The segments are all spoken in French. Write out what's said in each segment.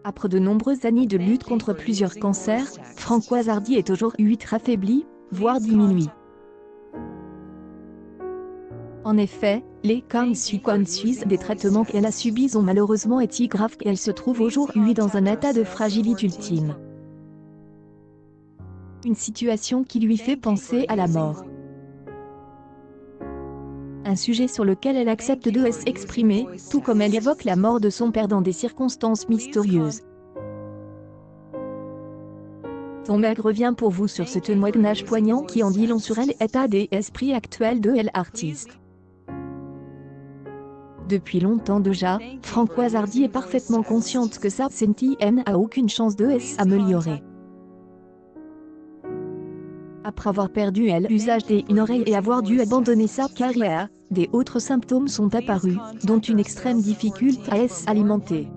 Après de nombreuses années de lutte contre plusieurs cancers, Françoise Hardy est aujourd'hui affaiblie, voire diminuée. En effet, les conséquences des traitements qu'elle a subis ont malheureusement été graves et elle se trouve aujourd'hui dans un état de fragilité ultime. Une situation qui lui fait penser à la mort. Un sujet sur lequel elle accepte de s'exprimer, tout comme elle évoque la mort de son père dans des circonstances mystérieuses. Tom Meg revient pour vous sur ce témoignage poignant qui en dit long sur l'état d'esprit actuel de l'artiste. Depuis longtemps déjà, Françoise Hardy est parfaitement consciente que sa santé n'a aucune chance de s'améliorer. Après avoir perdu l'usage d'une oreille et avoir dû abandonner sa carrière, des autres symptômes sont apparus, dont une extrême difficulté à s'alimenter.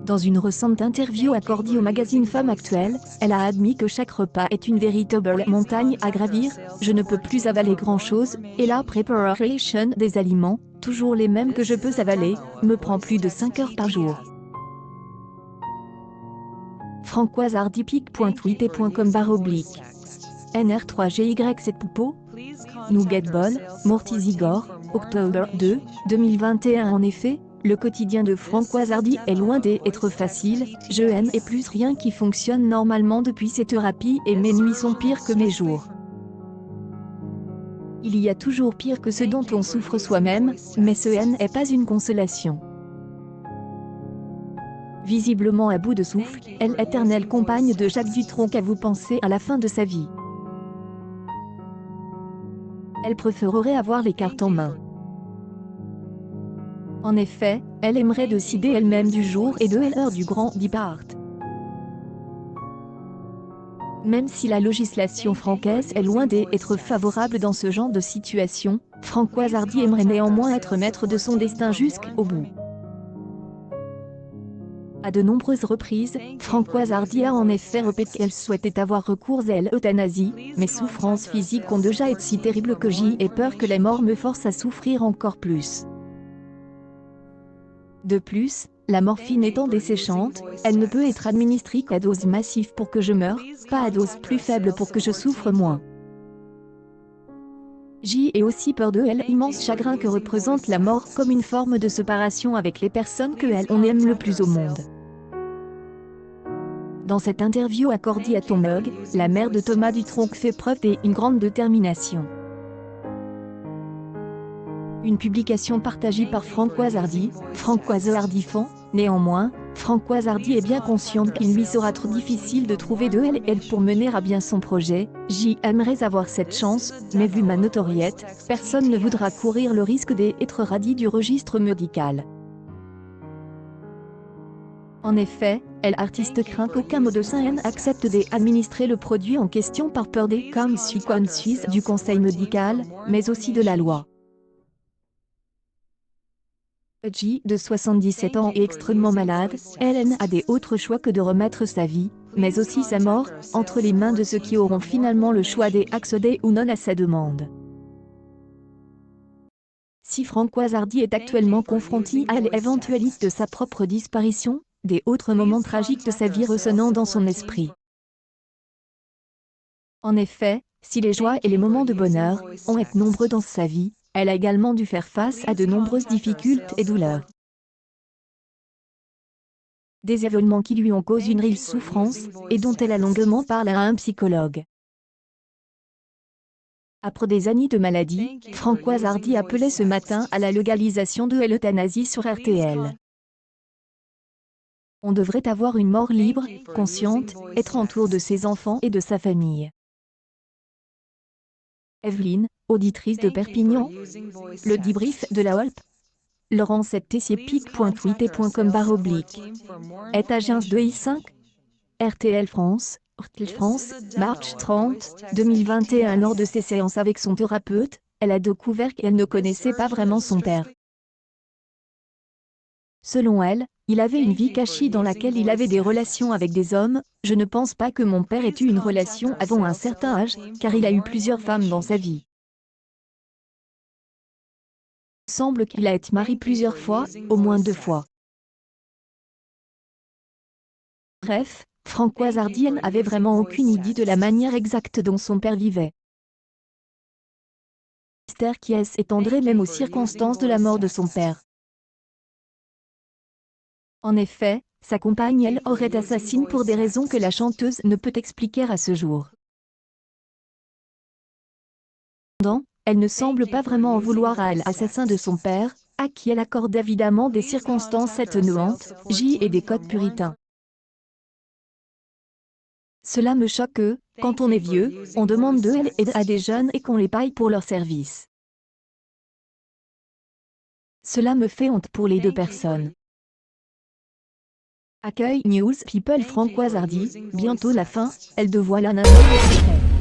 Dans une récente interview accordée au magazine Femme Actuelle, elle a admis que chaque repas est une véritable montagne à gravir. Je ne peux plus avaler grand-chose, et la préparation des aliments, toujours les mêmes que je peux avaler, me prend plus de 5 heures par jour. Françoise Hardy pic.tweet.com NR3GY7 Poupeau Nougat Ball, Mortizigor, octobre 2, 2021. En effet, le quotidien de Françoise Hardy est loin d'être facile. Je n'ai plus rien qui fonctionne normalement depuis cette thérapie et mes nuits sont pires que mes jours. Il y a toujours pire que ce dont on souffre soi-même, mais ce n'est pas une consolation. Visiblement à bout de souffle, elle éternelle compagne de Jacques Dutronc, à vous penser à la fin de sa vie. Elle préférerait avoir les cartes en main. En effet, elle aimerait décider elle-même du jour et de l'heure du grand départ. Même si la législation française est loin d'être favorable dans ce genre de situation, Françoise Hardy aimerait néanmoins être maître de son destin jusqu'au bout. À de nombreuses reprises, Françoise Hardy a en effet répété qu'elle souhaitait avoir recours à l'euthanasie. Mes souffrances physiques ont déjà été si terribles que j'ai peur que la mort me force à souffrir encore plus. De plus, la morphine étant desséchante, elle ne peut être administrée qu'à dose massive pour que je meure, pas à dose plus faible pour que je souffre moins. J'ai aussi peur de l'immense chagrin que représente la mort comme une forme de séparation avec les personnes que on aime le plus au monde. Dans cette interview accordée à Tom Meg, la mère de Thomas Dutronc fait preuve d'une grande détermination. Une publication partagée par Françoise Hardy, Françoise Hardy Fond. Néanmoins, Françoise Hardy est bien consciente qu'il lui sera trop difficile de trouver de l'aide pour mener à bien son projet. J'aimerais avoir cette chance, mais vu ma notoriété, personne ne voudra courir le risque d'être radié du registre médical. En effet, l'artiste craint qu'aucun médecin accepte d'administrer le produit en question par peur des conséquences du conseil médical, mais aussi de la loi. G, de 77 ans et extrêmement malade, elle n'a d'autre choix que de remettre sa vie, mais aussi sa mort, entre les mains de ceux qui auront finalement le choix d'accéder ou non à sa demande. Si Françoise Hardy est actuellement confrontée à l'éventualité de sa propre disparition, des autres moments tragiques de sa vie ressonnant dans son esprit. En effet, si les joies et les moments de bonheur ont été nombreux dans sa vie, elle a également dû faire face à de nombreuses difficultés et douleurs. Des événements qui lui ont causé une réelle souffrance, et dont elle a longuement parlé à un psychologue. Après des années de maladie, Françoise Hardy appelait ce matin à la légalisation de l'euthanasie sur RTL. On devrait avoir une mort libre, consciente, être entouré de ses enfants et de sa famille. Evelyne, auditrice de Perpignan. Le débrief de la Holp. Laurence tcpic.tweet.com est agence de I5. RTL France, March 30, 2021. Lors de ses séances avec son thérapeute, elle a découvert qu'elle ne connaissait pas vraiment son père. Selon elle, il avait une vie cachée dans laquelle il avait des relations avec des hommes. Je ne pense pas que mon père ait eu une relation avant un certain âge, car il a eu plusieurs femmes dans sa vie. Il semble qu'il a été marié plusieurs fois, au moins 2 fois. Bref, Françoise Hardy n'avait vraiment aucune idée de la manière exacte dont son père vivait. Mystère qui s'étendrait même aux circonstances de la mort de son père. En effet, sa compagne elle aurait assassiné pour des raisons que la chanteuse ne peut expliquer à ce jour. Cependant, elle ne semble pas vraiment en vouloir à l'assassin de son père, à qui elle accorde évidemment des circonstances atténuantes, et des codes puritains. Cela me choque que, quand on est vieux, on demande de l'aide à des jeunes et qu'on les paye pour leur service. Cela me fait honte pour les deux personnes. Accueil News People Françoise Hardy, bientôt la fin, elle dévoile un amour secret.